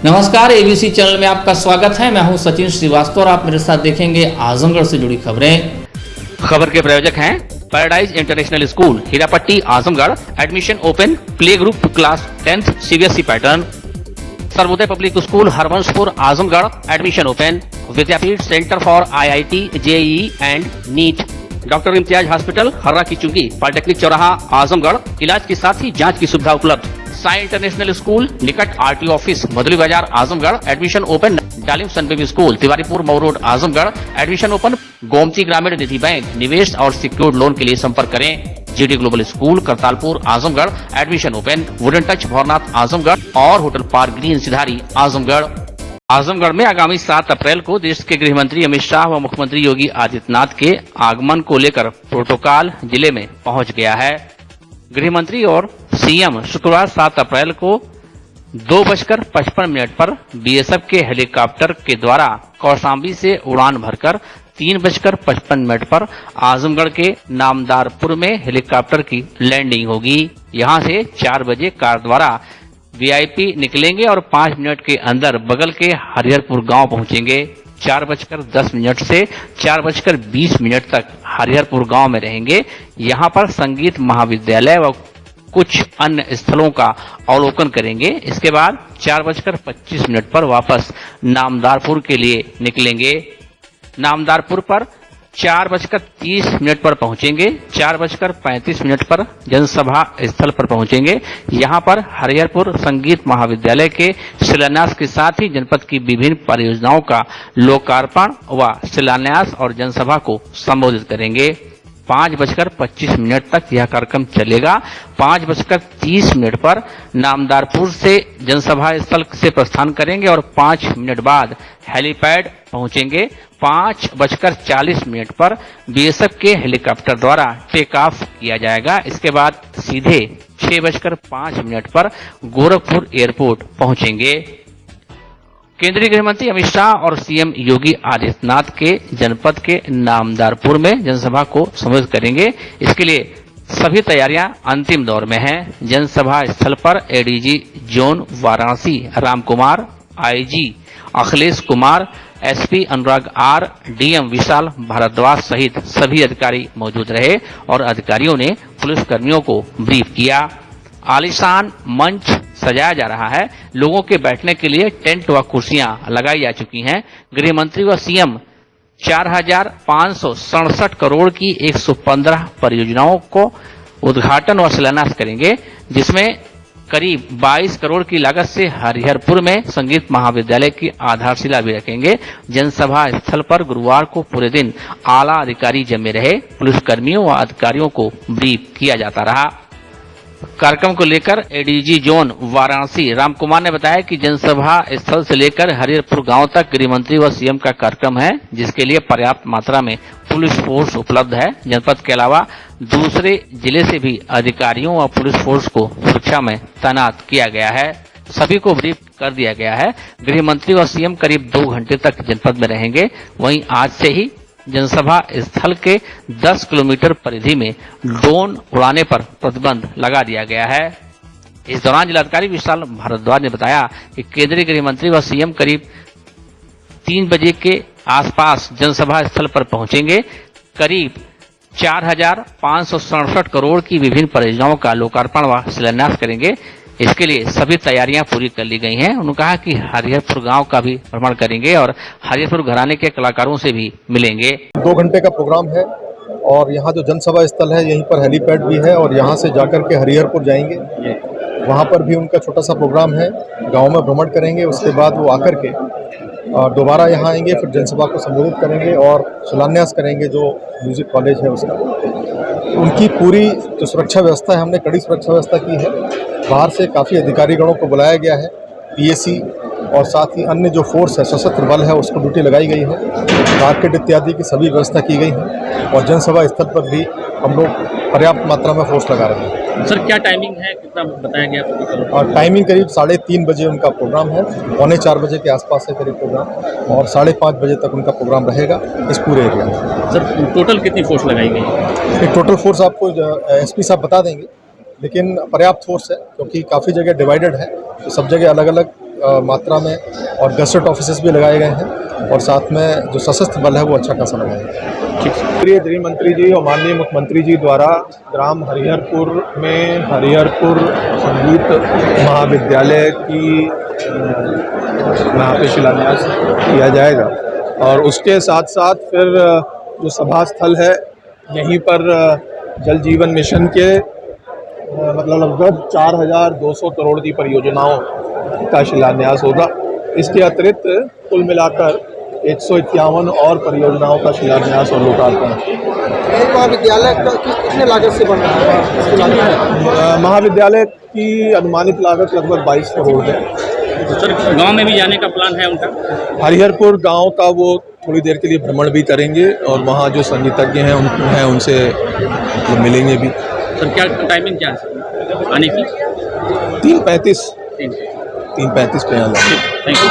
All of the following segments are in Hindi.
नमस्कार, एबीसी चैनल में आपका स्वागत है। मैं हूं सचिन श्रीवास्तव और आप मेरे साथ देखेंगे आजमगढ़ से जुड़ी खबरें। खबर के प्रायोजक हैं Paradise international school, Hirapatti, Azamgarh. Admission open, play group to class 10th CBSE pattern. Sarvodaya Public School, Harvanshpur, Azamgarh. Admission open. Vidyapeeth centre for IIT, JEE and NEET. Doctor Imtiaz Hospital, Harra ki Chungi, polytechnic चौराहा, आजमगढ़। इलाज के साथ ही जांच की सुविधा उपलब्ध। साई इंटरनेशनल स्कूल, निकट RTO office, Madhuli Bazar, Azamgarh. Admission open. Dalim Sun Baby School, Tiwaripur, Mau road, Azamgarh. Admission open. Gomti Gramin Nidhi bank, निवेश और सिक्योर्ड लोन के लिए संपर्क करें। GD Global School, Kartalpur, Azamgarh. Admission open. Wooden Touch, Bhaurnath, Azamgarh और Hotel Park Green, Sidhari, Azamgarh. Azamgarh में आगामी 7 अप्रैल को देश के गृह मंत्री अमित शाह व मुख्यमंत्री योगी आदित्यनाथ के आगमन को लेकर प्रोटोकॉल जिले में पहुंच गया है। गृह मंत्री और सीएम शुक्रवार 7 अप्रैल को 2:55 पर बीएसएफ के हेलीकॉप्टर के द्वारा कौशाम्बी से उड़ान भरकर 3:55 पर आजमगढ़ के नामदारपुर में हेलीकॉप्टर की लैंडिंग होगी। यहां से 4 बजे कार द्वारा वीआईपी निकलेंगे और 5 मिनट के अंदर बगल के हरिहरपुर गांव पहुंचेंगे। 4:10 से 4:20 तक हरिहरपुर गांव में रहेंगे। यहां पर संगीत महाविद्यालय व कुछ अन्य स्थलों का अवलोकन करेंगे। इसके बाद 4:25 पर वापस नामदारपुर के लिए निकलेंगे। नामदारपुर पर 4:30 पर पहुंचेंगे। 4:35 पर जनसभा स्थल पर पहुंचेंगे। यहां पर हरिहरपुर संगीत महाविद्यालय के शिलान्यास के साथ ही जनपद की विभिन्न परियोजनाओं का लोकार्पण व शिलान्यास और जनसभा को संबोधित करेंगे। 5:25 तक यह कार्यक्रम चलेगा। 5:30 पर नामदारपुर से जनसभा स्थल से प्रस्थान करेंगे और 5 मिनट बाद हेलीपैड पहुंचेंगे। 5:40 पर बीएसएफ के हेलीकॉप्टर द्वारा टेक ऑफ किया जाएगा। इसके बाद सीधे 6:05 पर गोरखपुर एयरपोर्ट पहुंचेंगे। केंद्रीय गृह मंत्री अमित शाह और सीएम योगी आदित्यनाथ के जनपद के नामदारपुर में जनसभा को संबोधित करेंगे। इसके लिए सभी तैयारियां अंतिम दौर में हैं। जनसभा स्थल पर ADG zone Varanasi Ram Kumar, IG Akhilesh Kumar, SP Anurag R, DM Vishal Bhardwaj सहित सभी अधिकारी मौजूद रहे और अधिकारियों ने पुलिसकर्मियों को ब्रीफ किया। आलीशान मंच सजाया जा रहा है। लोगों के बैठने के लिए टेंट व कुर्सियां लगाई जा चुकी हैं। गृह मंत्री व सीएम 4,567 करोड़ की 115 परियोजनाओं को उद्घाटन व शिलान्यास करेंगे, जिसमें करीब 22 करोड़ की लागत से हरिहरपुर में संगीत महाविद्यालय की आधारशिला भी रखेंगे। जनसभा स्थल पर गुरुवार को पूरे दिन आला अधिकारी जमे रहे। पुलिसकर्मियों व अधिकारियों को ब्रीफ किया जाता रहा। कार्यक्रम को लेकर एडीजी जोन वाराणसी राम कुमार ने बताया कि जनसभा स्थल से लेकर हरिहरपुर गांव तक गृह मंत्री व सीएम का कार्यक्रम है, जिसके लिए पर्याप्त मात्रा में पुलिस फोर्स उपलब्ध है। जनपद के अलावा दूसरे जिले से भी अधिकारियों व पुलिस फोर्स को सुरक्षा में तैनात किया गया है। सभी को ब्रीफ कर दिया गया है। गृह मंत्री व सीएम करीब 2 घंटे तक जनपद में रहेंगे। वहीं आज से ही जनसभा स्थल के 10 किलोमीटर परिधि में ड्रोन उड़ाने पर प्रतिबंध लगा दिया गया है। इस दौरान जिलाधिकारी विशाल भारद्वाज ने बताया कि केंद्रीय गृह मंत्री व सीएम करीब 3 बजे के आसपास जनसभा स्थल पर पहुंचेंगे। करीब 4,567 करोड़ की विभिन्न परियोजनाओं का लोकार्पण व शिलान्यास करेंगे। इसके लिए सभी तैयारियां पूरी कर ली गई हैं। उन्होंने कहा कि हरिहरपुर गांव का भी भ्रमण करेंगे और हरिहरपुर घराने के कलाकारों से भी मिलेंगे। 2 घंटे का प्रोग्राम है और यहाँ जो जनसभा स्थल है यहीं पर हेलीपैड भी है और यहाँ से जाकर के हरिहरपुर जाएंगे। वहाँ पर भी उनका छोटा सा प्रोग्राम है। गांव में भ्रमण करेंगे, उसके बाद वो आकर के दोबारा यहाँ आएंगे, फिर जनसभा को संबोधित करेंगे और शिलान्यास करेंगे जो म्यूजिक कॉलेज है उसका। उनकी पूरी जो सुरक्षा व्यवस्था है, हमने कड़ी सुरक्षा व्यवस्था की है। बाहर से काफ़ी अधिकारीगणों को बुलाया गया है। पीएसी और साथ ही अन्य जो फोर्स है, सशस्त्र बल है, उसको ड्यूटी लगाई गई है। मार्केट इत्यादि की सभी व्यवस्था की गई है और जनसभा स्थल पर भी हम लोग पर्याप्त मात्रा में फोर्स लगा रहे हैं। सर, क्या टाइमिंग है, कितना बताया गया? और टाइमिंग करीब 3:30 बजे उनका प्रोग्राम है। 3:45 बजे के आसपास है करीब प्रोग्राम और 5:30 बजे तक उनका प्रोग्राम रहेगा इस पूरे एरिया में। सर, टोटल कितनी फोर्स लगाई गई? एक टोटल फोर्स आपको एसपी साहब बता देंगे, लेकिन पर्याप्त फोर्स है क्योंकि काफ़ी जगह डिवाइडेड है, तो सब जगह अलग अलग मात्रा में और गजटेड ऑफिसर्स भी लगाए गए हैं और साथ में जो सशस्त्र बल है वो अच्छा खासा लगाया है। केंद्रीय गृह मंत्री जी और माननीय मुख्यमंत्री जी द्वारा ग्राम हरिहरपुर में हरिहरपुर संगीत महाविद्यालय की यहाँ पे शिलान्यास किया जाएगा और उसके साथ साथ फिर जो सभा स्थल है यहीं पर जल जीवन मिशन के मतलब लगभग 4,200 करोड़ की परियोजनाओं का शिलान्यास होगा। इसके अतिरिक्त कुल मिलाकर 151 और परियोजनाओं का शिलान्यास और लोकार्पण। महाविद्यालय कितने लागत से बन रहा है? महाविद्यालय की अनुमानित लागत लगभग 22 करोड़ है। तो सर गांव में भी जाने का प्लान है उनका? हरिहरपुर गांव का वो थोड़ी देर के लिए भ्रमण भी करेंगे और वहाँ जो संगीतज्ञ हैं उनसे मिलेंगे भी। सर क्या टाइमिंग क्या है आने की? 3:35 पे यहाँ जाएंगे। Thank you.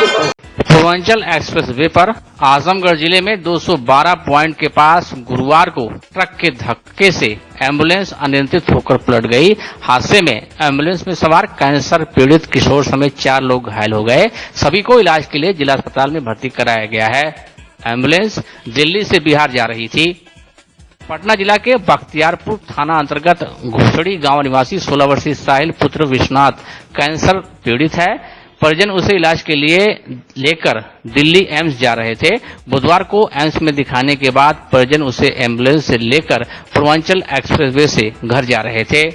Purvanchal express way पर आजमगढ़ जिले में 212 पॉइंट के पास गुरुवार को ट्रक के धक्के से एम्बुलेंस अनियंत्रित होकर पलट गई। हादसे में एम्बुलेंस में सवार कैंसर पीड़ित किशोर समेत 4 लोग घायल हो गए। सभी को इलाज के लिए जिला अस्पताल में भर्ती कराया गया है। एम्बुलेंस दिल्ली से बिहार जा रही थी। पटना जिला के बख्तियारपुर थाना अंतर्गत घुसड़ी गांव निवासी 16 वर्षीय साहिल पुत्र विश्वनाथ कैंसर पीड़ित है। परिजन उसे इलाज के लिए लेकर दिल्ली एम्स जा रहे थे। बुधवार को एम्स में दिखाने के बाद परिजन उसे एम्बुलेंस से लेकर पूर्वांचल एक्सप्रेसवे से घर जा रहे थे।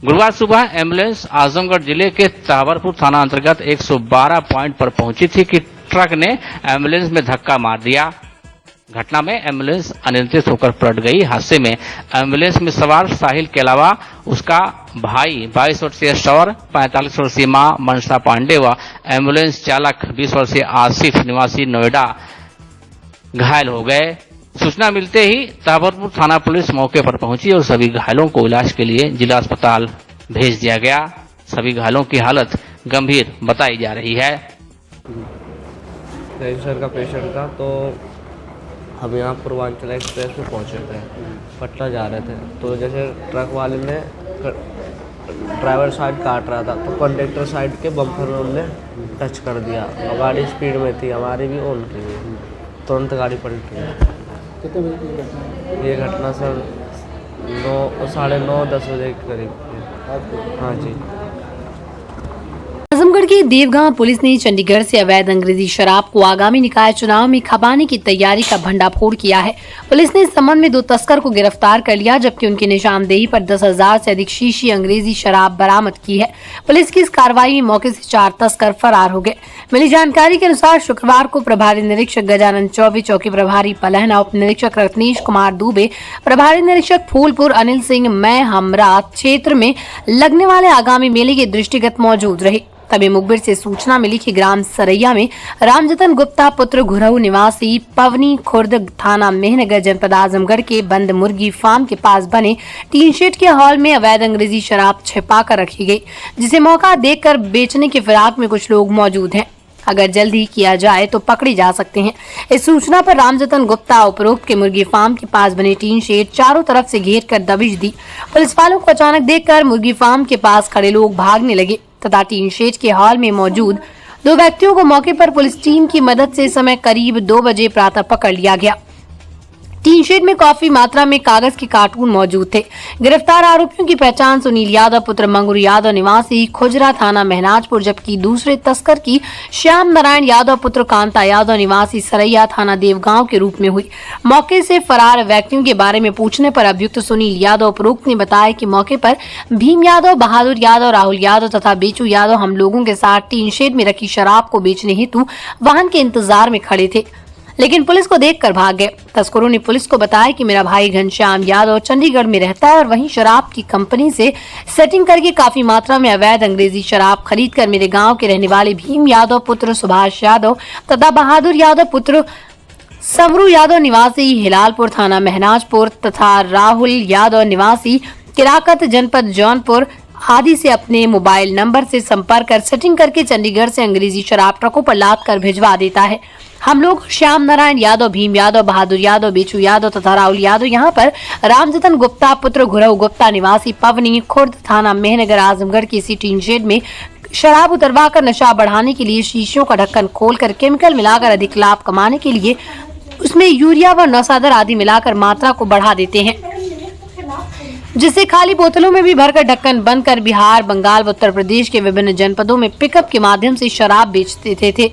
गुरुवार सुबह एम्बुलेंस आजमगढ़ जिले के तावरपुर थाना अंतर्गत 112 पॉइंट पर पहुंची थी कि ट्रक ने एम्बुलेंस में धक्का मार दिया। घटना में एम्बुलेंस अनियंत्रित होकर पलट गई। हादसे में एम्बुलेंस में सवार साहिल के अलावा उसका भाई 22 वर्षीय शौर, 45 वर्षीय मां मनसा पांडे व एम्बुलेंस चालक 20 वर्षीय आसिफ निवासी नोएडा घायल हो गए। सूचना मिलते ही ताबरपुर थाना पुलिस मौके पर पहुंची और सभी घायलों को इलाज के लिए जिला अस्पताल भेज दिया गया। सभी घायलों की हालत गंभीर बताई जा रही है। कैंसर का पेशेंट था तो हम यहाँ पूर्वांचल एक्सप्रेस में पहुँचे थे, पटना जा रहे थे। तो जैसे ट्रक वाले ने ड्राइवर साइड काट रहा था तो कंडक्टर साइड के बम्पर में उनने टच कर दिया और गाड़ी स्पीड में थी, हमारी भी उनकी भी। तुरंत गाड़ी पलट गई। कितने बजे की घटना? ये घटना सर 9:30-10 बजे के करीब। हाँ जी। आजमगढ़ की देवगांव पुलिस ने चंडीगढ़ से अवैध अंग्रेजी शराब को आगामी निकाय चुनाव में खपाने की तैयारी का भंडाफोड़ किया है। पुलिस ने इस संबंध में 2 तस्कर को गिरफ्तार कर लिया, जबकि उनकी निशानदेही पर 10,000 से अधिक शीशी अंग्रेजी शराब बरामद की है। पुलिस की इस कार्रवाई में मौके से 4 तस्कर फरार हो गए। मिली जानकारी के अनुसार शुक्रवार को प्रभारी निरीक्षक गजानन चौबे, चौकी प्रभारी पलहना, उप निरीक्षक रत्नेश कुमार दुबे, प्रभारी निरीक्षक फूलपुर अनिल सिंह मैं हमरा क्षेत्र में लगने वाले आगामी मेले के दृष्टिगत मौजूद रहे। तभी मुखबिर से सूचना मिली कि ग्राम सरैया में रामजतन गुप्ता पुत्र घुरहू निवासी पवनी खुर्द थाना मेहनगर जनपद आजमगढ़ के बंद मुर्गी फार्म के पास बने टीन शेड के हॉल में अवैध अंग्रेजी शराब छिपा कर रखी गई, जिसे मौका देखकर बेचने के फिराक में कुछ लोग मौजूद हैं। अगर जल्द ही किया जाए तो पकड़े जा सकते हैं। इस सूचना पर रामजतन गुप्ता उपरोक्त के मुर्गी फार्म के पास बने टीन शेड चारों तरफ से घेर कर दबिश दी। पुलिस वालों को अचानक देखकर मुर्गी फार्म के पास खड़े लोग भागने लगे तथा टीन शेड के हॉल में मौजूद 2 व्यक्तियों को मौके पर पुलिस टीम की मदद से समय करीब 2 बजे प्रातः पकड़ लिया गया। टीन शेड में काफी मात्रा में कागज के कार्टून मौजूद थे। गिरफ्तार आरोपियों की पहचान सुनील यादव पुत्र मंगरू यादव निवासी खुजरा थाना महनाजपुर, जबकि दूसरे तस्कर की श्याम नारायण यादव पुत्र कांता यादव निवासी सरैया थाना देवगांव के रूप में हुई। मौके से फरार व्यक्तियों के बारे में पूछने पर अभियुक्त सुनील यादव उपरोक्त ने बताया कि मौके पर भीम यादव, बहादुर यादव, राहुल यादव तथा बेचू यादव हम लोगों के साथ टीन शेड में रखी शराब को बेचने हेतु वाहन के इंतजार में खड़े थे, लेकिन पुलिस को देखकर भाग गए। तस्करों ने पुलिस को बताया कि मेरा भाई घनश्याम यादव चंडीगढ़ में रहता है और वहीं शराब की कंपनी से सेटिंग करके काफी मात्रा में अवैध अंग्रेजी शराब खरीदकर मेरे गांव के रहने वाले भीम यादव पुत्र सुभाष यादव तथा बहादुर यादव पुत्र समरू यादव निवासी हिलालपुर थाना महनाजपुर तथा राहुल यादव निवासी किराकत जनपद जौनपुर आदि से अपने मोबाइल नंबर से संपर्क कर सेटिंग करके चंडीगढ़ से अंग्रेजी शराब ट्रकों पर लाद कर भिजवा देता है। हम लोग श्याम नारायण यादव, भीम यादव, बहादुर यादव, बेचू यादव तथा राहुल यादव यहाँ पर रामजतन गुप्ता पुत्र घुरहू गुप्ता निवासी पवनी खुर्द थाना मेहनगर आजमगढ़ की इसी टीन शेड में शराब उतरवा कर नशा बढ़ाने के लिए शीशियों का ढक्कन खोलकर केमिकल मिलाकर अधिक लाभ कमाने के लिए उसमें यूरिया व नौसादर आदि मिलाकर मात्रा को बढ़ा देते हैं, जिससे खाली बोतलों में भी भरकर ढक्कन बंद कर बिहार, बंगाल व उत्तर प्रदेश के विभिन्न जनपदों में पिकअप के माध्यम से शराब बेचते थे।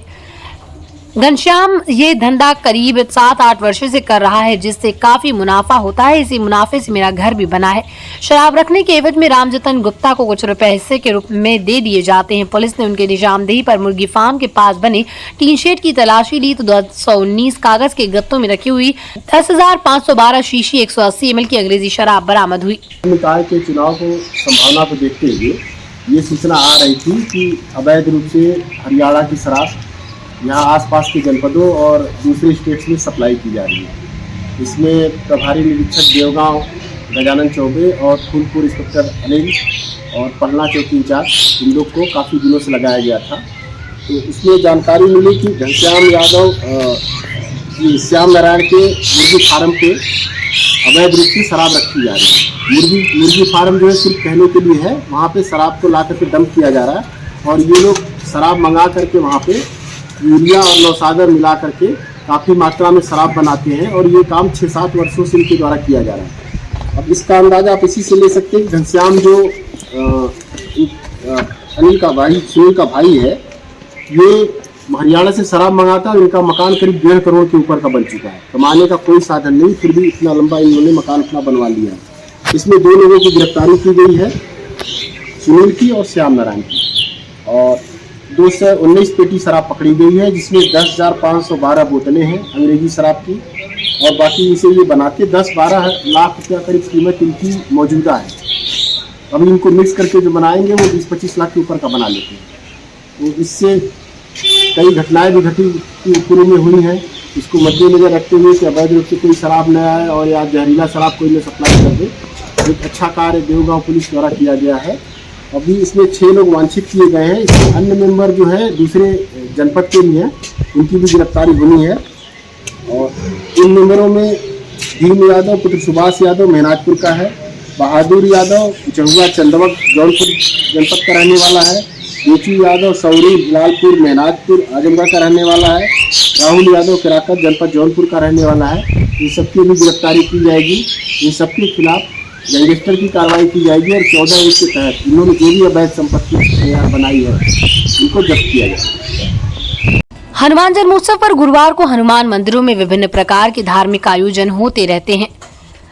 घनश्याम ये धंधा करीब 7-8 वर्षों से कर रहा है, जिससे काफी मुनाफा होता है। इसी मुनाफे से मेरा घर भी बना है। शराब रखने के एवज में रामजतन गुप्ता को कुछ रुपए हिस्से के रूप में दे दिए जाते हैं। पुलिस ने उनके निशानदेही पर मुर्गी फार्म के पास बने टीन शेड की तलाशी ली तो 219 कागज के गत्तों में रखी हुई 10,512 शीशी 180 ml की अंग्रेजी शराब बरामद हुई। निकाय के चुनाव को संभावना को देखते हुए ये सूचना आ रही थी कि अवैध रूप से हरियाणा की शराब यहाँ आसपास के जनपदों और दूसरे स्टेट्स में सप्लाई की जा रही है। इसमें प्रभारी निरीक्षक देवगांव गजानन चौबे और फूलपुर इंस्पेक्टर अनिल और पटना चौकी इंचार्ज इन लोग को काफ़ी दिनों से लगाया गया था। तो इसमें जानकारी मिली कि घनश्याम यादव श्याम नारायण के मुर्गी फार्म पे अवैध रूप से शराब रखी जा रही है। मुर्गी फार्म जो है सिर्फ कहने के लिए है, वहाँ पे शराब को ला करके डंप किया जा रहा है और ये लोग शराब मंगा करके वहाँ पे यूरिया और नौसादर मिला करके काफ़ी मात्रा में शराब बनाते हैं और ये काम 6-7 वर्षों से इनके द्वारा किया जा रहा है। अब इसका अंदाज़ा आप इसी से ले सकते हैं कि घनश्याम जो अनिल का भाई, सुनील का भाई है, ये हरियाणा से शराब मंगाता है और इनका मकान करीब 1.5 करोड़ के ऊपर का बन चुका है। कमाने का कोई साधन नहीं, फिर भी इतना लंबा इन्होंने मकान अपना बनवा लिया है। इसमें 2 लोगों की गिरफ्तारी की गई है, सुनील की और श्याम नारायण की, और 219 पेटी शराब पकड़ी गई है, जिसमें 10,512 बोतलें हैं अंग्रेजी शराब की और बाकी इसे ये बनाते 10-12 लाख रुपया करीब कीमत इनकी मौजूदा है। अभी इनको मिक्स करके जो बनाएंगे वो 20-25 लाख के ऊपर का बना लेते हैं। तो इससे कई घटनाएं भी घटी पूर्व में हुई हैं। इसको मद्देनजर रखते हुए कि अवैध रूप से कोई शराब न आए और या जहरीला शराब कोई न सप्लाई कर दे, एक अच्छा कार्य देवगांव पुलिस द्वारा किया गया है। अभी इसमें 6 लोग वांछित किए गए हैं। इसमें अन्य मेंबर जो है दूसरे जनपद के भी हैं, उनकी भी गिरफ्तारी हुई है। और इन मेंबरों में भीम यादव पुत्र सुभाष यादव मेहनाजपुर का है, बहादुर यादव चहुआ चंदवक जौनपुर जनपद का रहने वाला है, बेचू यादव सौरी लालपुर मेहनाजपुर आजमगढ़ का रहने वाला है, राहुल यादव किराकत जनपद जौनपुर का रहने वाला है। इन सबकी भी गिरफ्तारी की जाएगी। इन सबके खिलाफ गैंगस्टर की कार्रवाई की जाएगी और 14 के तहत इन्होंने जो भी अवैध संपत्ति तैयार बनाई है इनको जब्त किया जाएगा। हनुमान जन्मोत्सव पर गुरुवार को हनुमान मंदिरों में विभिन्न प्रकार के धार्मिक आयोजन होते रहते हैं।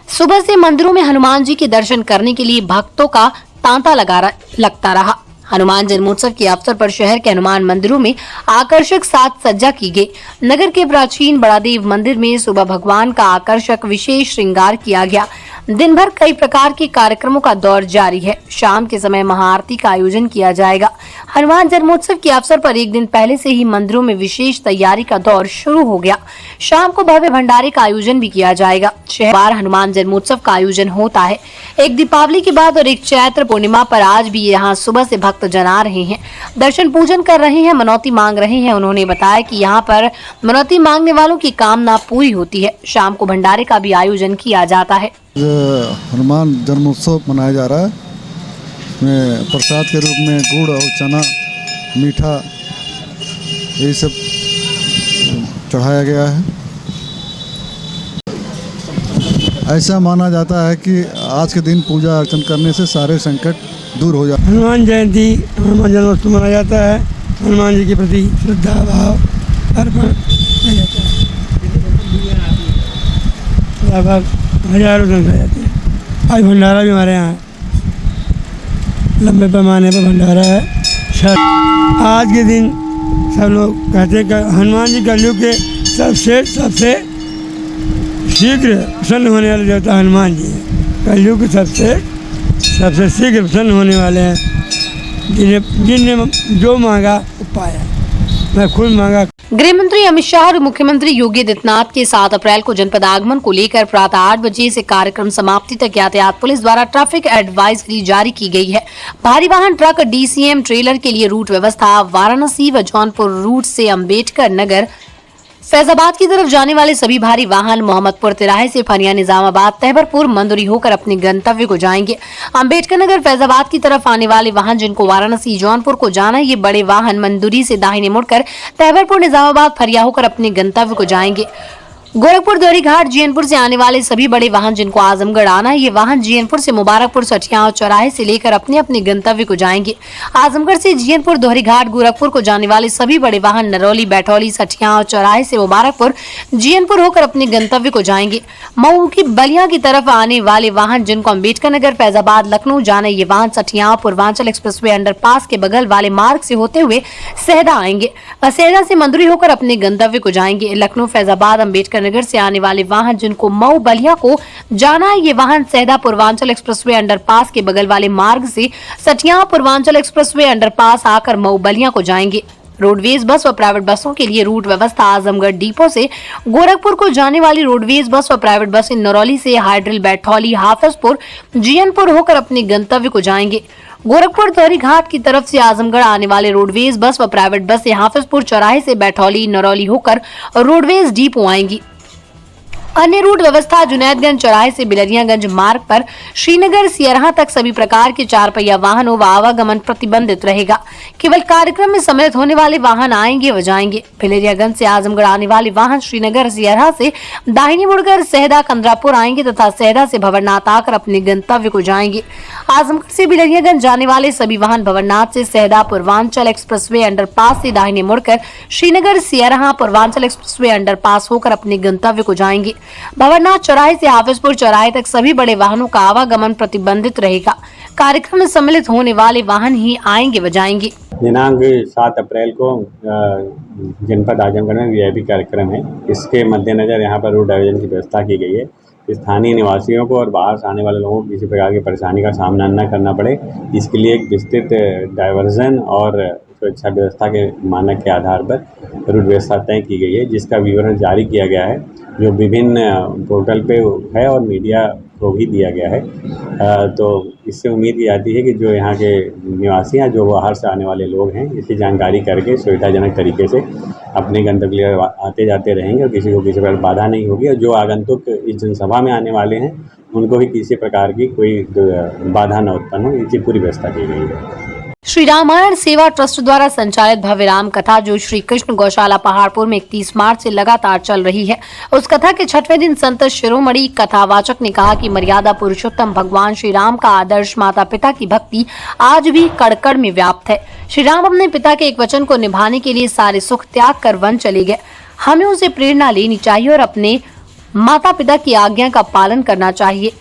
सुबह से मंदिरों में हनुमान जी के दर्शन करने के लिए भक्तों का तांता लगता रहा। हनुमान जन्मोत्सव के अवसर पर शहर के हनुमान मंदिरों में आकर्षक साज सज्जा की गई। नगर के प्राचीन बड़ादेव मंदिर में सुबह भगवान का आकर्षक विशेष श्रृंगार किया गया। दिन भर कई प्रकार के कार्यक्रमों का दौर जारी है। शाम के समय महाआरती का आयोजन किया जाएगा। हनुमान जन्मोत्सव के अवसर पर एक दिन पहले से ही मंदिरों में विशेष तैयारी का दौर शुरू हो गया। शाम को भव्य भंडारे का आयोजन भी किया जाएगा। शहर हनुमान जन्मोत्सव का आयोजन होता है। एक दीपावली के बाद और एक चैत्र पूर्णिमा पर आज भी यहाँ सुबह से भक्त जन आ रहे हैं, दर्शन पूजन कर रहे हैं, मनौती मांग रहे हैं। उन्होंने बताया कि यहाँ पर मनौती मांगने वालों की कामना पूरी होती है। शाम को भंडारे का भी आयोजन किया जाता है। हनुमान जन्मोत्सव मनाया जा रहा है। इसमें प्रसाद के रूप में गुड़ और चना, मीठा, यही सब चढ़ाया गया है। ऐसा माना जाता है कि आज के दिन पूजा अर्चन करने से सारे संकट दूर हो जाते हैं। हनुमान जयंती, हनुमान जन्मोत्सव मनाया जाता है। हनुमान जी के प्रति श्रद्धा भाव अर्पण किया जाता है। लगभग हजारों संख्या जाती है। आज भंडारा भी हमारे यहाँ लंबे पैमाने पर भंडारा है। आज के दिन सब लोग कहते हैं कि हनुमान जी कलयुग के सबसे शीघ्र प्रसन्न होने वाले देवता हनुमान जी हैं। कलयुग के सबसे शीघ्र प्रसन्न होने वाले हैं। जिन्हें जो मांगा वो पाया। मैं खुद मांगा। गृह मंत्री अमित शाह और मुख्यमंत्री योगी आदित्यनाथ के 7 अप्रैल को जनपद आगमन को लेकर प्रातः 8 बजे से कार्यक्रम समाप्ति तक यातायात पुलिस द्वारा ट्रैफिक एडवाइजरी जारी की गई है। भारी वाहन, ट्रक, डीसीएम ट्रेलर के लिए रूट व्यवस्था वाराणसी व जौनपुर रूट से अम्बेडकर नगर, फैजाबाद की तरफ जाने वाले सभी भारी वाहन मोहम्मदपुर तिराहे से फनिया निजामाबाद तहबरपुर मंदुरी होकर अपने गंतव्य को जाएंगे। अंबेडकर नगर फैजाबाद की तरफ आने वाले वाहन जिनको वाराणसी जौनपुर को जाना है, ये बड़े वाहन मंदुरी से दाहिने मुड़कर तहबरपुर निजामाबाद फरिया होकर अपने गंतव्य को जाएंगे। गोरखपुर दौरी घाट जीएनपुर से आने वाले सभी बड़े वाहन जिनको आजमगढ़ आना है, ये वाहन जीएनपुर से मुबारकपुर सठिया और चौराहे से लेकर अपने अपने गंतव्य को जाएंगे। आजमगढ़ से जीएनपुर दौरी घाट गोरखपुर को जाने वाले सभी बड़े वाहन नरौली बैठौली सठिया और चौराहे से मुबारकपुर जीएनपुर होकर अपने गंतव्य को जाएंगे। मऊ की बलिया की तरफ आने वाले वाहन जिनको अम्बेडकर नगर फैजाबाद लखनऊ जाना, ये वाहन सठिया पूर्वांचल एक्सप्रेसवे अंडरपास के बगल वाले मार्ग से होते हुए सहदा आएंगे। सहदा से मंदुरी होकर अपने गंतव्य को जाएंगे। लखनऊ फैजाबाद अम्बेडकर नगर से आने वाले वाहन जिनको मऊ बलिया को जाना है, ये वाहन सहदा पूर्वांचल एक्सप्रेसवे अंडरपास के बगल वाले मार्ग से सठिया पूर्वांचल एक्सप्रेसवे अंडरपास आकर मऊ बलिया को जाएंगे। रोडवेज बस व प्राइवेट बसों के लिए रूट व्यवस्था आजमगढ़ डिपो से गोरखपुर को जाने वाली रोडवेज बस व प्राइवेट बसें नरौली से हाइड्रिल बैठौली हाफिजपुर जीएनपुर होकर अपने गंतव्य को जाएंगे। गोरखपुर दौरी घाट की तरफ से आजमगढ़ आने वाले रोडवेज बस व प्राइवेट बसें हाफिजपुर चौराहे से बैठौली नरौली होकर रोडवेज डिपो आएंगी। अन्य रूट व्यवस्था जुनैदगंज चौराहे से बिलरियागंज मार्ग पर श्रीनगर सियरहा तक सभी प्रकार के 4 पहिया वाहनों व आवागमन प्रतिबंधित रहेगा। केवल कार्यक्रम में सम्मिलित होने वाले वाहन आएंगे व जाएंगे। बिलरियागंज से आजमगढ़ आने वाले वाहन श्रीनगर सियरहा से दाहिनी मुड़कर सहदा कंदरापुर आएंगे तथा सहदा से भंवरनाथ आकर अपने गंतव्य को जाएंगे। आजमगढ़ से बिलरियागंज जाने वाले सभी वाहन भंवरनाथ से सहदा पूर्वांचल एक्सप्रेसवे अंडरपास से दाहिने मुड़कर श्रीनगर सियरहा पूर्वांचल एक्सप्रेसवे अंडरपास होकर अपने गंतव्य को जाएंगे। भंवरनाथ चौराहे से हाफिजपुर चौराहे तक सभी बड़े वाहनों का आवागमन प्रतिबंधित रहेगा। कार्यक्रम में सम्मिलित होने वाले वाहन ही आएंगे व जाएंगे। दिनांक 7 अप्रैल को जनपद आजमगढ़ में वीआईपी कार्यक्रम है। इसके मद्देनजर यहाँ पर रोड डाइवर्जन की व्यवस्था की गई है। स्थानीय निवासियों को और बाहर से आने वाले लोगों को किसी प्रकार की परेशानी का सामना न करना पड़े, इसके लिए एक विस्तृत डाइवर्जन और सुरक्षा व्यवस्था के मानक के आधार पर रूट व्यवस्था तय की गई है, जिसका विवरण जारी किया गया है, जो विभिन्न पोर्टल पे है और मीडिया को भी दिया गया है। तो इससे उम्मीद की जाती है कि जो यहाँ के निवासी हैं, जो बाहर से आने वाले लोग हैं, इसकी जानकारी करके सुविधाजनक तरीके से अपने गंतव्य के लिए आते जाते रहेंगे और किसी को किसी प्रकार बाधा नहीं होगी। और जो आगंतुक इस जनसभा में आने वाले हैं, उनको भी किसी प्रकार की कोई बाधा न उत्पन्न हो, इसकी पूरी व्यवस्था की गई है। श्री रामायण सेवा ट्रस्ट द्वारा संचालित भव्य राम कथा जो श्री कृष्ण गौशाला पहाड़पुर में 31 मार्च से लगातार चल रही है, उस कथा के 6वें दिन संत शिरोमणि कथावाचक ने कहा कि मर्यादा पुरुषोत्तम भगवान श्री राम का आदर्श माता पिता की भक्ति आज भी कड़-कड़ में व्याप्त है। श्री राम अपने पिता के एक वचन को निभाने के लिए सारे सुख त्याग कर वन चले गए। हमें उसे प्रेरणा लेनी चाहिए और अपने माता पिता की आज्ञा का पालन करना चाहिए।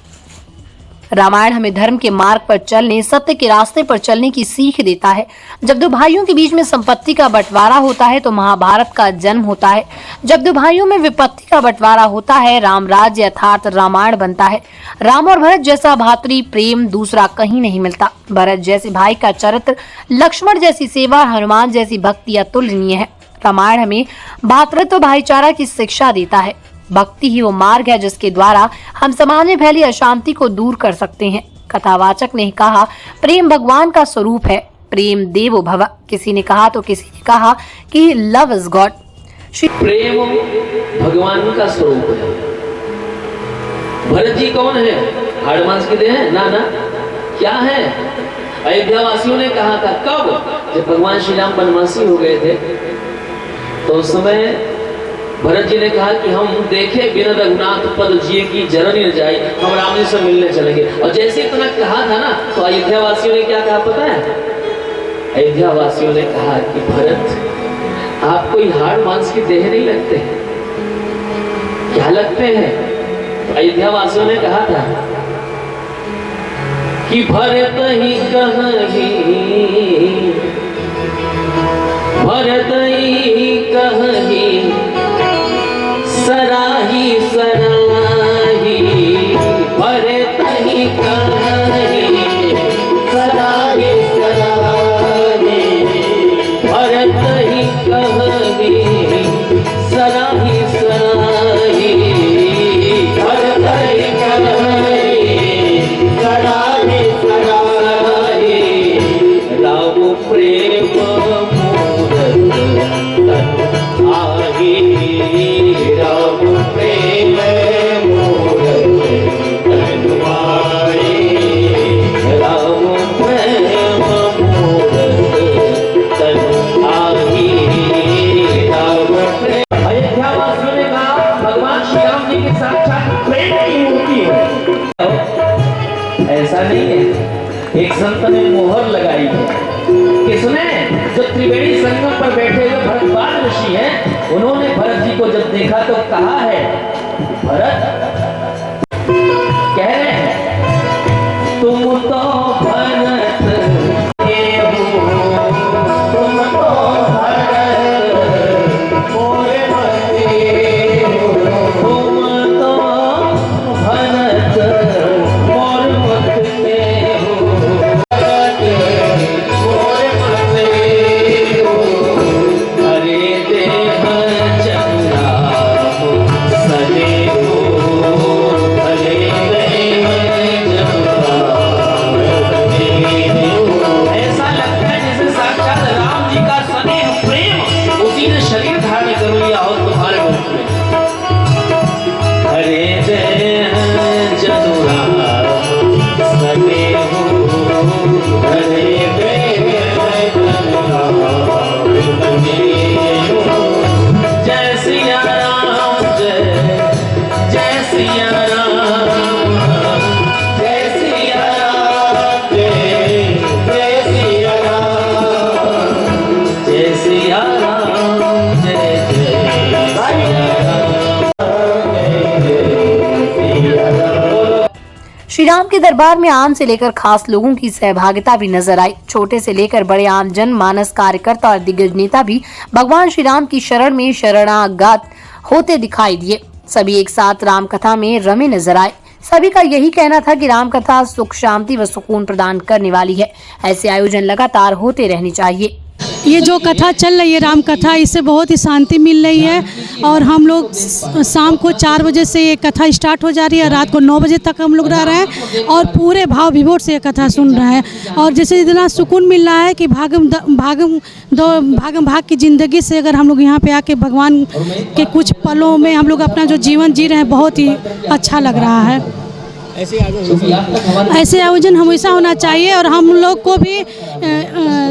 रामायण हमें धर्म के मार्ग पर चलने, सत्य के रास्ते पर चलने की सीख देता है। जब दो भाइयों के बीच में संपत्ति का बंटवारा होता है तो महाभारत का जन्म होता है। जब दो भाइयों में विपत्ति का बंटवारा होता है, राम राज्य अर्थात रामायण बनता है। राम और भरत जैसा भातृ प्रेम दूसरा कहीं नहीं मिलता। भरत जैसे भाई का चरित्र, लक्ष्मण जैसी सेवा, हनुमान जैसी भक्ति अतुलनीय है। रामायण हमें भातृत्व भाईचारा की शिक्षा देता है। भक्ति ही वो मार्ग है जिसके द्वारा हम समाज में फैली अशांति को दूर कर सकते हैं। कथावाचक ने कहा, प्रेम भगवान का स्वरूप है, प्रेम देवो भव। किसी ने कहा तो किसी ने कहा कि लव इज गॉड। प्रेम भगवान का स्वरूप है। भरत जी कौन है? हाड़ मांस के देह हैं? ना क्या है? अयोध्या वासियों ने कहा था, कब? जब भगवान श्री राम वनवासी हो गए थे तो उस समय भरत जी ने कहा कि हम देखे बिना रघुनाथ पद जिए की जननी न जाए, हम राम जी से मिलने चलेंगे। और जैसे इतना कहा था ना, तो अयोध्या वासियों ने क्या कहा पता है? अयोध्या वासियों ने कहा कि भरत आप कोई हाड़ मांस की देह नहीं लगते, क्या लगते हैं? तो अयोध्या वासियों ने कहा था कि भरत ही कहीं, भरत ही कहीं, सराही सराही, भरत ही कहीं, सराही सराही, भरत ही कहीं, सराही सराही, भरत ही कहीं, सराही सराही, राम प्रेम मूरत प्रेम की मूर्ति हो। ऐसा नहीं है, एक संत ने मोहर लगाई है, किसने? जो त्रिवेणी संगम पर बैठे हुए भरद्वाज ऋषि हैं, उन्होंने भरत जी को जब देखा तो कहा है, भरत कह रहे हैं, तुम तो भरत के हो, तुम तो भरत मोरे भरते हो, तुम तो भरत मोर भरते हो, भरत मोरे भरते हो, हरे देव चंद्रा हो सने हो, हरे देव चंद्रा ऐसा लगता है जैसे साक्षात राम जी का स्नेह प्रेम उसी ने शरीर धारण कर लिया हो तुम्हारे मुख में। हरे देव चंद्रा सने हो, हरे देव चंद्रा जय सिया राम, जय सिया राम, जय सिया राम, जय सिया राम, जय सिया राम, जय सिया राम। श्री राम के दरबार में आम से लेकर खास लोगों की सहभागिता भी नजर आई। छोटे से लेकर बड़े आम जन मानस कार्यकर्ता और दिग्गज नेता भी भगवान श्री राम की शरण में शरणागत होते दिखाई दिए। सभी एक साथ राम कथा में रमे नजर आए। सभी का यही कहना था कि राम कथा सुख, शांति व सुकून प्रदान करने वाली है। ऐसे आयोजन लगातार होते रहने चाहिए। ये जो कथा चल रही है राम कथा, इससे बहुत ही शांति मिल रही है और हम लोग शाम को 4 बजे से ये कथा स्टार्ट हो जा रही है, रात को 9 बजे तक हम लोग रह रहे हैं और पूरे भाव विभोर से ये कथा सुन रहे हैं। और जैसे इतना सुकून मिल रहा है कि भागम भाग की ज़िंदगी से अगर हम लोग यहाँ पे आके भगवान के कुछ पलों में हम लोग अपना जो जीवन जी रहे हैं, बहुत ही अच्छा लग रहा है। ऐसे आयोजन हमेशा होना चाहिए और हम लोग को भी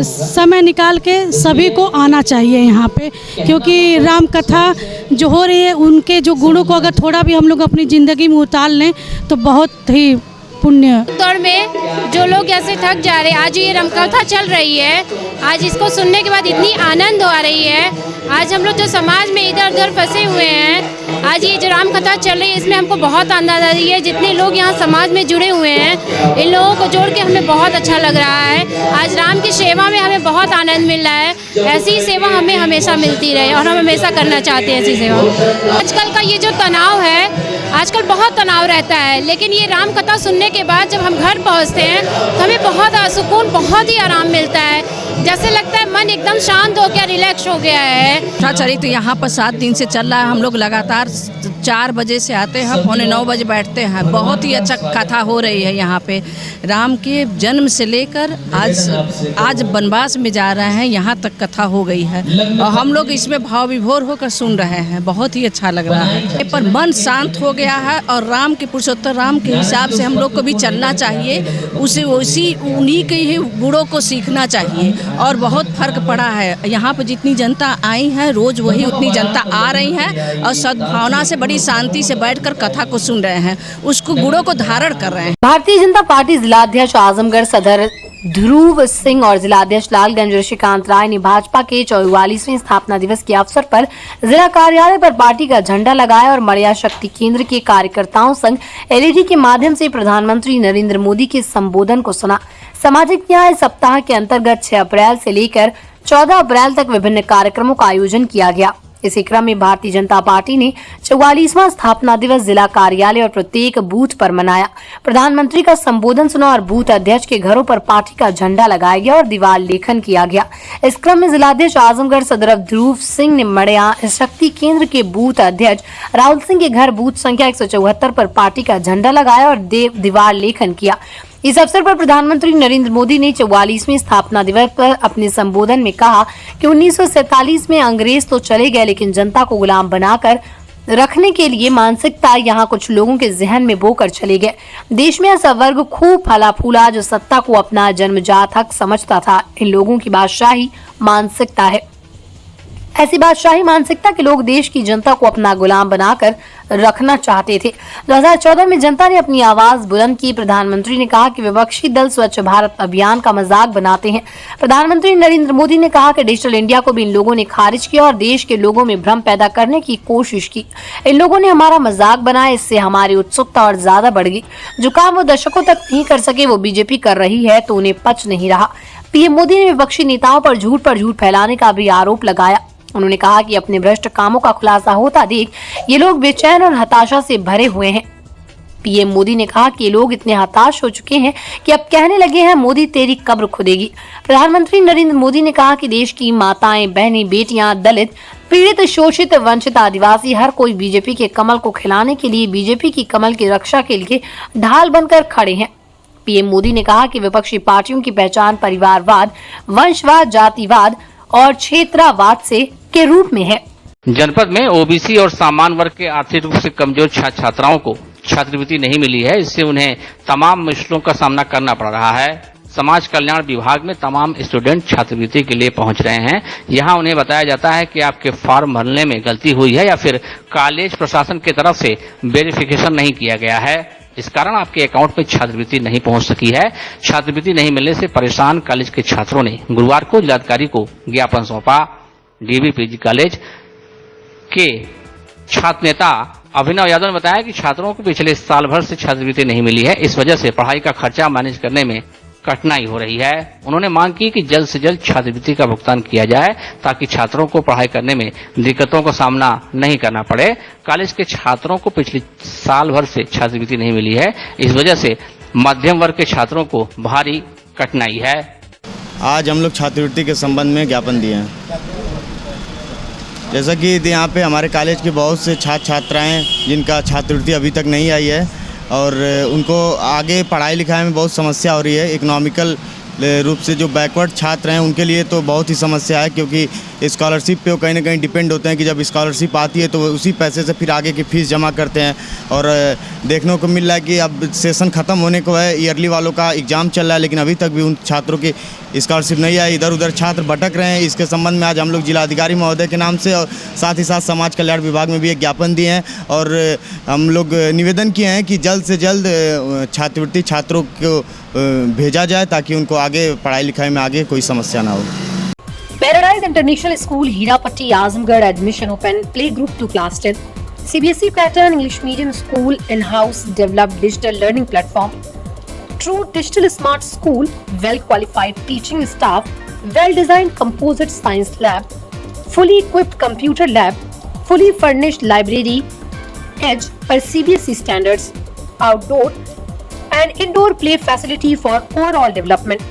समय निकाल के सभी को आना चाहिए यहाँ पे, क्योंकि राम कथा जो हो रही है उनके जो गुणों को अगर थोड़ा भी हम लोग अपनी ज़िंदगी में उतार लें तो बहुत ही पुण्य। दौड़ में जो लोग ऐसे थक जा रहे हैं, आज ये रामकथा चल रही है, आज इसको सुनने के बाद इतनी आनंद आ रही है। आज हम लोग जो समाज में इधर उधर फंसे हुए हैं, आज ये जो रामकथा चल रही है इसमें हमको बहुत आनंद आ रही है। जितने लोग यहाँ समाज में जुड़े हुए हैं, इन लोगों को जोड़ के हमें बहुत अच्छा लग रहा है। आज राम की सेवा में हमें बहुत आनंद मिल रहा है। ऐसी सेवा हमें हमेशा मिलती रहे और हम हमेशा करना चाहते हैं ऐसी सेवा। आजकल का ये जो तनाव है, आजकल बहुत तनाव रहता है, लेकिन ये राम कथा सुनने के बाद जब हम घर पहुँचते हैं तो हमें बहुत सुकून, बहुत ही आराम मिलता है। जैसे लगता है मन एकदम शांत हो गया, रिलैक्स हो गया है। चरित्र यहाँ पर 7 दिन से चल रहा है। हम लोग लगातार 4 बजे से आते हैं, 8:45 बजे बैठते हैं। बहुत ही अच्छा कथा हो रही है यहाँ पे। राम के जन्म से लेकर आज वनवास में जा रहे हैं, यहाँ तक कथा हो गई है और हम लोग इसमें भाव विभोर होकर सुन रहे हैं। बहुत ही अच्छा लग रहा है। पर मन शांत हो गया है और राम के पुरुषोत्तम राम के हिसाब से हम लोग को भी चलना चाहिए। उन्हीं के ही गुणों को सीखना चाहिए और बहुत फर्क पड़ा है। यहाँ पर जितनी जनता आई है, रोज वही उतनी जनता आ रही है और सद्भावना से बड़ी शांति से बैठकर कथा को सुन रहे हैं, उसको गुणों को धारण कर रहे हैं। भारतीय जनता पार्टी जिलाध्यक्ष आजमगढ़ सदर ध्रुव सिंह और जिलाध्यक्ष लालगंज ऋषिकांत राय ने भाजपा के 44वें स्थापना दिवस के अवसर पर जिला कार्यालय पर पार्टी का झंडा लगाया और मड़िया शक्ति केंद्र के कार्यकर्ताओं संग एलईडी के माध्यम से प्रधानमंत्री नरेंद्र मोदी के संबोधन को सुना। सामाजिक न्याय सप्ताह के अंतर्गत 6 अप्रैल से लेकर 14 अप्रैल तक विभिन्न कार्यक्रमों का आयोजन किया गया। इसी क्रम में भारतीय जनता पार्टी ने 44वां स्थापना दिवस जिला कार्यालय और प्रत्येक बूथ पर मनाया। प्रधानमंत्री का संबोधन सुना और बूथ अध्यक्ष के घरों पर पार्टी का झंडा लगाया गया और दीवार लेखन किया गया। इस क्रम में जिलाध्यक्ष आजमगढ़ सदर ध्रुव सिंह ने मड़िया शक्ति केंद्र के बूथ अध्यक्ष राहुल सिंह के घर बूथ संख्या 174 पर पार्टी का झंडा लगाया और दीवार लेखन किया। इस अवसर पर प्रधानमंत्री नरेंद्र मोदी ने 44वें स्थापना दिवस पर अपने संबोधन में कहा कि 1947 में अंग्रेज तो चले गए, लेकिन जनता को गुलाम बनाकर रखने के लिए मानसिकता यहाँ कुछ लोगों के जहन में बोकर चले गए। देश में ऐसा वर्ग खूब फला फूला जो सत्ता को अपना जन्मजात हक समझता था। इन लोगों की बादशाही मानसिकता है। ऐसी बादशाही मानसिकता के लोग देश की जनता को अपना गुलाम बनाकर रखना चाहते थे। 2014 में जनता ने अपनी आवाज बुलंद की। प्रधानमंत्री ने कहा कि विपक्षी दल स्वच्छ भारत अभियान का मजाक बनाते हैं। प्रधानमंत्री नरेंद्र मोदी ने कहा कि डिजिटल इंडिया को भी इन लोगों ने खारिज किया और देश के लोगों में भ्रम पैदा करने की कोशिश की। इन लोगों ने हमारा मजाक बनाया, इससे हमारी उत्सुकता और ज्यादा बढ़ गई। जो काम वो दशकों तक नहीं कर सके वो बीजेपी कर रही है तो उन्हें पच नहीं रहा। पीएम मोदी ने विपक्षी नेताओं पर झूठ फैलाने का भी आरोप लगाया। उन्होंने कहा कि अपने भ्रष्ट कामों का खुलासा होता देख ये लोग बेचैन और हताशा से भरे हुए हैं। पीएम मोदी ने कहा कि ये लोग इतने हताश हो चुके हैं कि अब कहने लगे हैं मोदी तेरी कब्र खुदेगी। प्रधानमंत्री नरेंद्र मोदी ने कहा कि देश की माताएं, बहनें, बेटियां, दलित, पीड़ित, शोषित, वंचित, आदिवासी हर कोई बीजेपी के कमल को खिलाने के लिए, बीजेपी की कमल की रक्षा के लिए ढाल बनकर खड़े हैं। पीएम मोदी ने कहा कि विपक्षी पार्टियों की पहचान परिवारवाद, वंशवाद, जातिवाद और क्षेत्रवाद से के रूप में है। जनपद में ओबीसी और सामान्य वर्ग के आर्थिक रूप से कमजोर छात्र छात्राओं को छात्रवृत्ति नहीं मिली है। इससे उन्हें तमाम मुश्किलों का सामना करना पड़ रहा है। समाज कल्याण विभाग में तमाम स्टूडेंट छात्रवृत्ति के लिए पहुंच रहे हैं। यहां उन्हें बताया जाता है कि आपके फॉर्म भरने में गलती हुई है या फिर कॉलेज प्रशासन की तरफ से वेरिफिकेशन नहीं किया गया है। इस कारण आपके अकाउंट में छात्रवृत्ति नहीं पहुंच सकी है। छात्रवृत्ति नहीं मिलने से परेशान कॉलेज के छात्रों ने गुरुवार को जिलाधिकारी को ज्ञापन सौंपा। डीबीपीजी कॉलेज के छात्र नेता अभिनव यादव ने बताया कि छात्रों को पिछले साल भर से छात्रवृत्ति नहीं मिली है। इस वजह से पढ़ाई का खर्चा मैनेज करने में कठिनाई हो रही है। उन्होंने मांग की कि जल्द से जल्द छात्रवृत्ति का भुगतान किया जाए ताकि छात्रों को पढ़ाई करने में दिक्कतों का सामना नहीं करना पड़े। कॉलेज के छात्रों को पिछले साल भर से छात्रवृत्ति नहीं मिली है। इस वजह से मध्यम वर्ग के छात्रों को भारी कठिनाई है। आज हम लोग छात्रवृत्ति के संबंध में ज्ञापन दिए हैं। जैसा कि यहाँ पे हमारे कॉलेज के बहुत से छात्र छात्राएं जिनका छात्रवृत्ति अभी तक नहीं आई है और उनको आगे पढ़ाई लिखाई में बहुत समस्या हो रही है। इकोनॉमिकल रूप से जो बैकवर्ड छात्र हैं उनके लिए तो बहुत ही समस्या है, क्योंकि स्कॉलरशिप पे वो कहीं ना कहीं डिपेंड होते हैं कि जब स्कॉलरशिप आती है तो उसी पैसे से फिर आगे की फ़ीस जमा करते हैं। और देखने को मिल रहा है कि अब सेशन ख़त्म होने को है, ईयरली वालों का एग्ज़ाम चल रहा है, लेकिन अभी तक भी उन छात्रों की स्कॉलरशिप नहीं आई। इधर उधर छात्र भटक रहे हैं। इसके संबंध में आज हम लोग जिलाधिकारी महोदय के नाम से और साथ ही साथ समाज कल्याण विभाग में भी एक ज्ञापन दिए हैं और हम लोग निवेदन किए हैं कि जल्द से जल्द छात्रवृत्ति छात्रों को भेजा जाए ताकि उनको आगे पढ़ाई लिखाई में आगे कोई समस्या ना हो। Paradise international school Hirapatti Azamgarh admission open play group to class 10 CBSE pattern English medium school in house developed digital learning platform true digital smart school, well qualified teaching staff, well designed composite science lab, fully equipped computer lab, fully furnished library, edge per CBSE standards, outdoor and indoor play facility for overall development.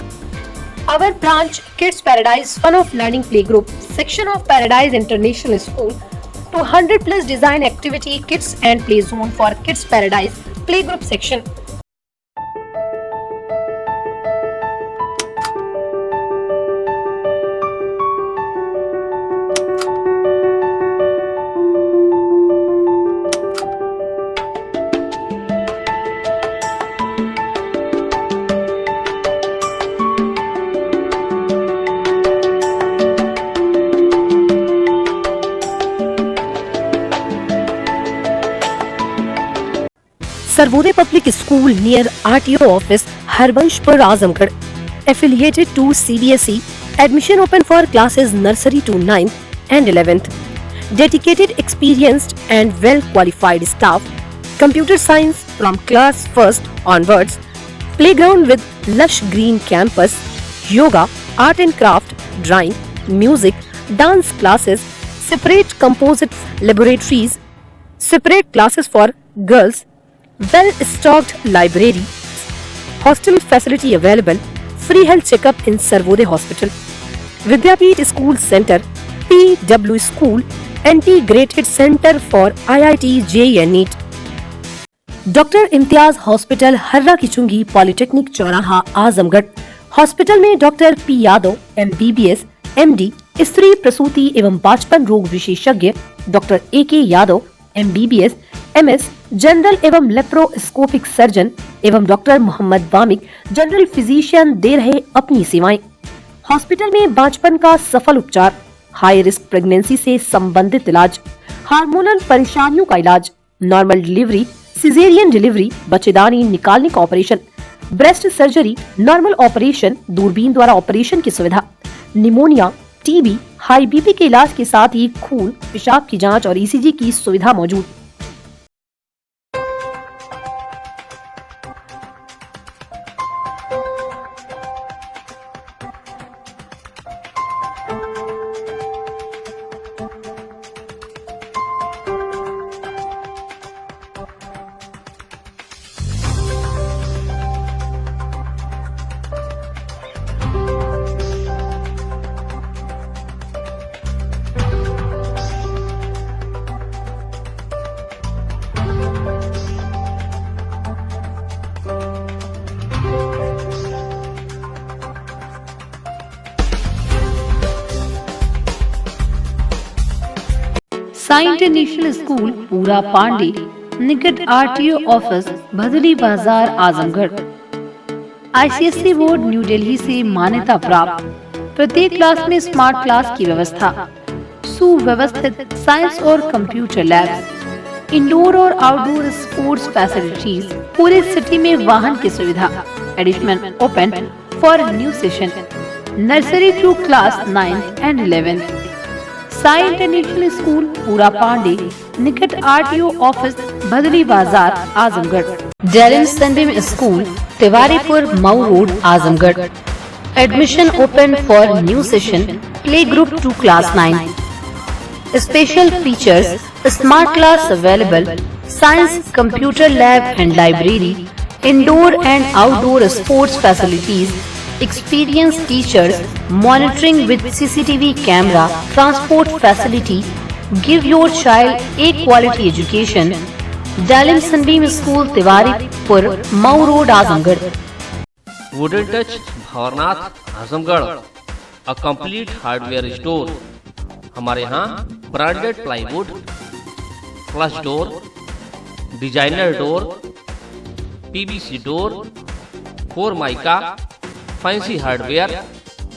Our branch Kids Paradise Fun of Learning Playgroup section of Paradise International School to 100 plus design activity kits and play zone for Kids Paradise Playgroup section. Sarvodaya Public School near RTO office, Harbunshpur, Azamgarh, affiliated to CBSE. Admission open for classes nursery to 9th and 11th. Dedicated, experienced and well qualified staff. Computer science from class 1st onwards. Playground with lush green campus. Yoga, art and craft, drawing, music, dance classes. Separate composite laboratories. Separate classes for girls. Well-stocked library, hostel facility available, free health checkup in Sarvodaya Hospital, Vidyapeeth School Center, PW School, Integrated Center for IIT JEE and NEET. Doctor Imtiaz Hospital Harra ki Chungi polytechnic चौराहा आजमगढ़। हॉस्पिटल में doctor P Yadav MBBS MD स्त्री प्रसूति एवं बाचपन रोग विशेषज्ञ, doctor AK Yadav MBBS MS general एवं लेप्रोस्कोपिक सर्जन एवं doctor Mohammad Wamiq general physician दे रहे अपनी सेवाएं। हॉस्पिटल में बांझपन का सफल उपचार, हाई रिस्क प्रेगनेंसी से संबंधित इलाज, हार्मोनल परेशानियों का इलाज, नॉर्मल डिलीवरी, सिजेरियन डिलीवरी, बच्चेदानी निकालने का operation, breast surgery, normal operation, दूरबीन द्वारा ऑपरेशन की सुविधा, निमोनिया, टीबी, हाई बीपी के इलाज के साथ ही खून, पेशाब की जांच और ईसीजी की सुविधा मौजूद। साई इंटरनेशनल स्कूल पूरा पांडे निकट आरटीओ ऑफिस भदली बाजार Azamgarh. ICSE board new Delhi से मान्यता प्राप्त, प्रत्येक क्लास में स्मार्ट क्लास की व्यवस्था, सुव्यवस्थित साइंस और कंप्यूटर लैब्स, इंडोर और आउटडोर स्पोर्ट्स फैसिलिटीज, पूरे सिटी में वाहन की सुविधा, admission open for new session, nursery to class 9 and 11। Sai international school Pura Pande निकट आरटीओ ऑफिस भदली बाजार आजमगढ़। डेरिन Sunbeam school Tiwaripur Mau road Azamgarh. Admission open for new session, play group to class 9। Special features, smart class available, science computer lab and library, indoor and outdoor sports facilities, experienced teachers, monitoring with CCTV camera, transport facility. Give your child a quality education. Dalim Sunbeam School, Tiwaripur, Mau Road, Azamgarh. Wooden Touch Bhawarnath Azamgarh, a complete hardware store. हमारे यहाँ branded plywood, flush door, designer door, PVC door, formica, fancy hardware,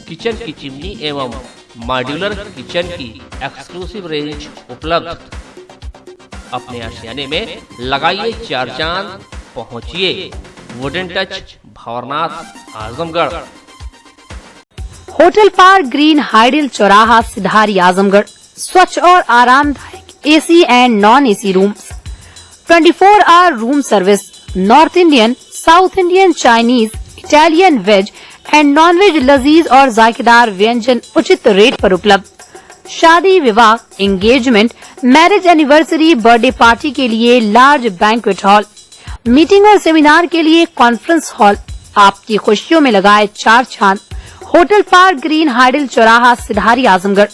kitchen की चिमनी एवं मॉड्यूलर किचन की एक्सक्लूसिव रेंज उपलब्ध। अपने आशियाने में लगाइए 4 चांद, पहुंचिए Wooden Touch Bhawarnath Azamgarh. Hotel Park Green hydel चौराहा सिधारी आजमगढ़। स्वच्छ और आरामदायक AC and non AC rooms, 24 hour room service, north Indian, south Indian, Chinese, Italian, veg and non veg लजीज और जायकेदार व्यंजन उचित रेट पर उपलब्ध। शादी विवाह, engagement, marriage anniversary, birthday party के लिए लार्ज बैंक्वेट हॉल, मीटिंग और सेमिनार के लिए कॉन्फ्रेंस हॉल। आपकी खुशियों में लगाए 4 चांद। होटल पार्क ग्रीन हाइडल चौराहा सिधारी आजमगढ़।